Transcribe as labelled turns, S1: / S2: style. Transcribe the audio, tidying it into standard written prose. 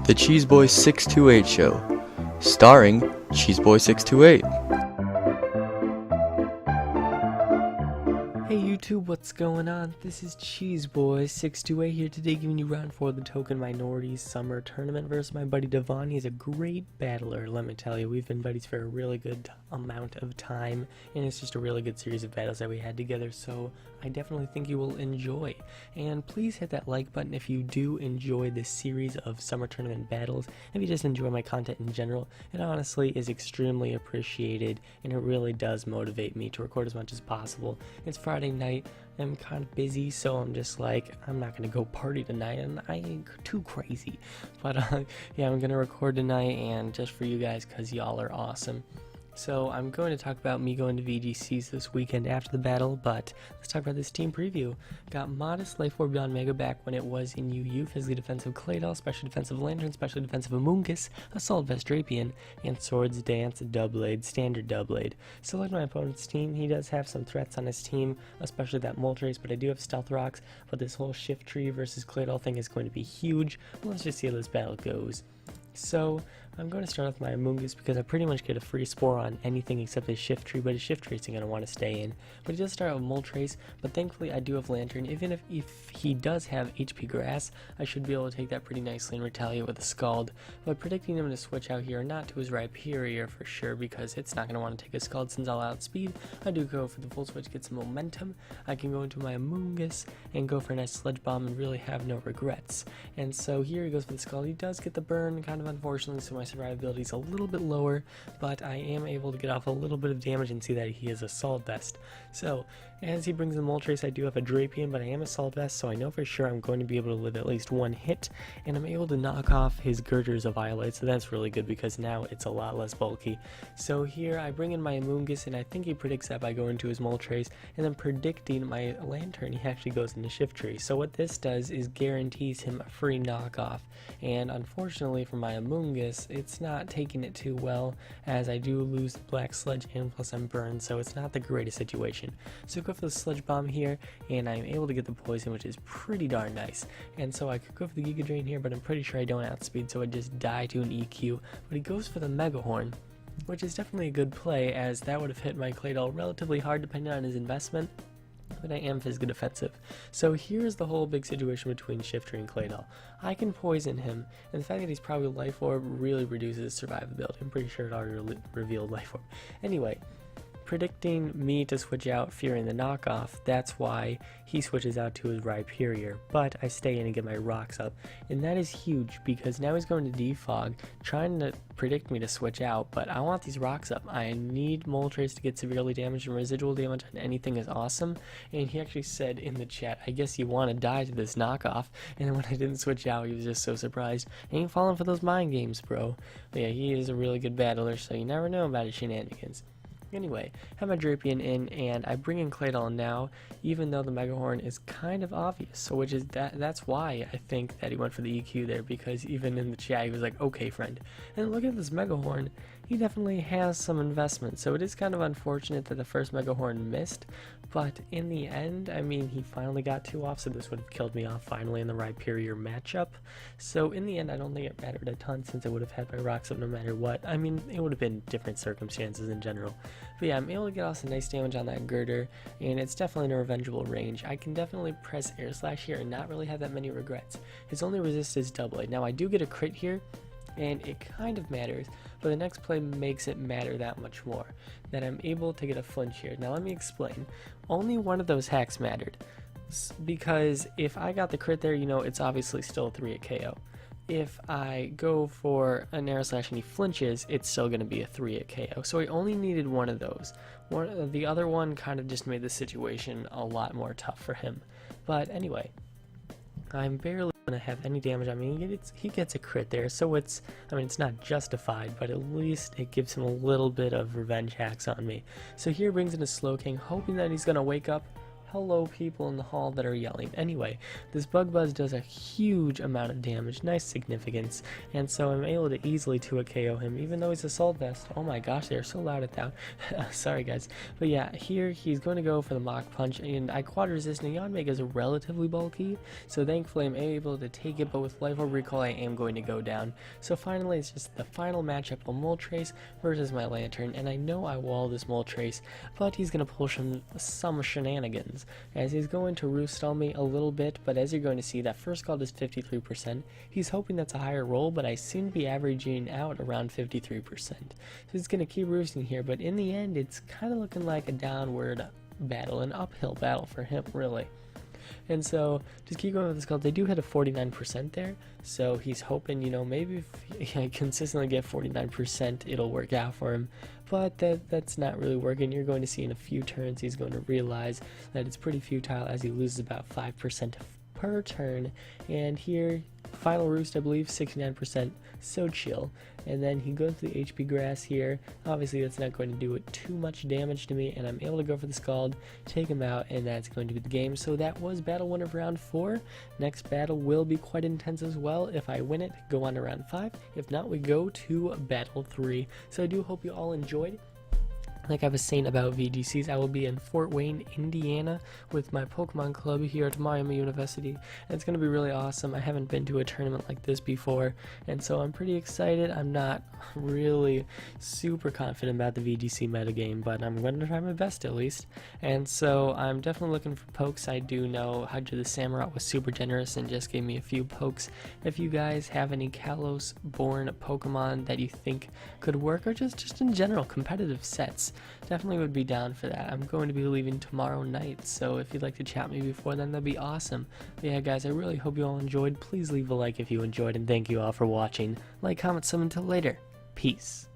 S1: The Cheeseboy 628 Show, starring Cheeseboy 628.
S2: Hey YouTube, what's going on? This is Cheeseboy628 here today, giving you round 4 of the TokenMinorities Summer Tournament versus my buddy Davon. He's a great battler, let me tell you. We've been buddies for a really good amount of time, and it's just a really good series of battles that we had together, so I definitely think you will enjoy. And please hit that like button if you do enjoy this series of Summer Tournament battles. If you just enjoy my content in general, it honestly is extremely appreciated, and it really does motivate me to record as much as possible. It's Friday night, I'm kind of busy, so I'm just like, I'm not gonna go party tonight, and I ain't too crazy, but yeah, I'm gonna record tonight, and just for you guys, because y'all are awesome. So I'm going to talk about me going to VGCs this weekend after the battle, but let's talk about this team preview. Got Modest, Life Orb Beyond Mega back when it was in UU, Physically Defensive Claydol, Special Defensive Lantern, Special Defensive Amoonguss, Assault Vest Drapion, and Swords Dance Doublade, Standard Doublade. Select my opponent's team. He does have some threats on his team, especially that Moltres, but I do have Stealth Rocks, but this whole Shift Tree versus Claydol thing is going to be huge. But let's just see how this battle goes. So, I'm going to start off my Amoonguss because I pretty much get a free spore on anything except his Shift Tree, but his Shift Tree isn't going to want to stay in. But he does start out with Moltres, but thankfully I do have Lantern. Even if he does have HP Grass, I should be able to take that pretty nicely and retaliate with a Scald. But predicting him to switch out here, not to his Rhyperior for sure, because it's not going to want to take a Scald since I'll outspeed. I do go for the full switch, get some momentum. I can go into my Amoonguss and go for a nice Sludge Bomb and really have no regrets. And so here he goes for the Scald. He does get the burn, kind of unfortunately, so my survivability is a little bit lower, but I am able to get off a little bit of damage and see that he is Assault Vest. So as he brings the Moltres, I do have a Drapion, but I am Assault Vest, so I know for sure I'm going to be able to live at least one hit, and I'm able to knock off his Girders of Violite, so that's really good because now it's a lot less bulky. So here I bring in my Amoonguss, and I think he predicts that by going to his Moltres, and then predicting my Lantern, he actually goes into Shift Tree. So what this does is guarantees him a free knockoff, and unfortunately for my Amoonguss, it's not taking it too well, as I do lose the Black Sludge and plus I'm burned, so it's not the greatest situation. So go for the Sludge Bomb here, and I'm able to get the Poison, which is pretty darn nice. And so I could go for the Giga Drain here, but I'm pretty sure I don't outspeed, so I just die to an EQ. But he goes for the Mega Horn, which is definitely a good play, as that would have hit my Claydol relatively hard depending on his investment. But I am physically defensive. So here's the whole big situation between Shift Tree and Claydol. I can poison him, and the fact that he's probably Life Orb really reduces his survivability. I'm pretty sure it already revealed Life Orb. Anyway, predicting me to switch out, fearing the knockoff, that's why he switches out to his Rhyperior, but I stay in and get my rocks up, and that is huge because now he's going to defog, trying to predict me to switch out, but I want these rocks up. I need Moltres to get severely damaged, and residual damage on anything is awesome. And he actually said in the chat, I guess you want to die to this knockoff, and then when I didn't switch out, he was just so surprised. I ain't falling for those mind games, bro. But yeah, he is a really good battler, so you never know about his shenanigans. Anyway, have my Drapion in, and I bring in Claydol now, even though the Mega Horn is kind of obvious. So which is that's why I think that he went for the EQ there, because even in the chat he was like, okay friend. And look at this Mega Horn, he definitely has some investment, so it is kind of unfortunate that the first Mega Horn missed, but in the end, I mean, he finally got 2 off, so this would have killed me off finally in the Rhyperior matchup. So in the end, I don't think it mattered a ton, since I would have had my rocks up no matter what. I mean, it would have been different circumstances in general. But yeah, I'm able to get off some nice damage on that Girder, and it's definitely in a revengeable range. I can definitely press Air Slash here and not really have that many regrets. His only resist is Doublade. Now I do get a crit here, and it kind of matters, but the next play makes it matter that much more, that I'm able to get a flinch here. Now let me explain. Only one of those hacks mattered, because if I got the crit there, you know, it's obviously still a 3 at KO. If I go for an Air Slash and he flinches, it's still going to be a 3 at KO. So I only needed one of those. The other one kind of just made the situation a lot more tough for him. But anyway, I'm barely going to have any damage. I mean, he gets a crit there, so it's not justified, but at least it gives him a little bit of revenge hacks on me. So here brings in a Slowking, hoping that he's going to wake up. hello people in the hall that are yelling. Anyway, this Bug Buzz does a huge amount of damage, nice significance, and so I'm able to easily 2-hit KO him, even though he's Assault Vest. Oh my gosh, they're so loud at that. Sorry guys. But yeah, here he's going to go for the Mach Punch, and I quad resist, and Yanmega is relatively bulky, so thankfully I'm able to take it, but with Life Orb Recall I am going to go down. So finally it's just the final matchup of Moltres versus my Lantern, and I know I wall this Moltres, but he's going to pull some shenanigans, as he's going to roost on me a little bit, but as you're going to see, that first scald is 53%. He's hoping that's a higher roll, but I seem to be averaging out around 53%. So he's going to keep roosting here, but in the end it's kind of looking like a downward battle, an uphill battle for him, really. And so just keep going with the scald. They do hit a 49% there, so he's hoping, you know, maybe if he consistently get 49%, it'll work out for him. But that's not really working. You're going to see in a few turns he's going to realize that it's pretty futile, as he loses about 5% per turn. And here, final roost, I believe, 69%, so chill. And then he goes to the HP grass here. Obviously that's not going to do it too much damage to me, and I'm able to go for the scald, take him out, and that's going to be the game. So that was battle 1 of round 4. Next battle will be quite intense as well. If I win it, go on to round 5. If not, we go to battle 3. So I do hope you all enjoyed. Like I was saying about VGCs, I will be in Fort Wayne, Indiana with my Pokemon Club here at Miami University, and it's going to be really awesome. I haven't been to a tournament like this before, and so I'm pretty excited. I'm not really super confident about the VGC metagame, but I'm going to try my best at least. And so I'm definitely looking for pokes. I do know Hydra the Samurott was super generous and just gave me a few pokes. If you guys have any Kalos-born Pokemon that you think could work, or just in general competitive sets, definitely would be down for that. I'm going to be leaving tomorrow night, so if you'd like to chat me before then, that'd be awesome. But yeah guys, I really hope you all enjoyed. Please leave a like if you enjoyed, and thank you all for watching. Like, comment, sub, until later. Peace.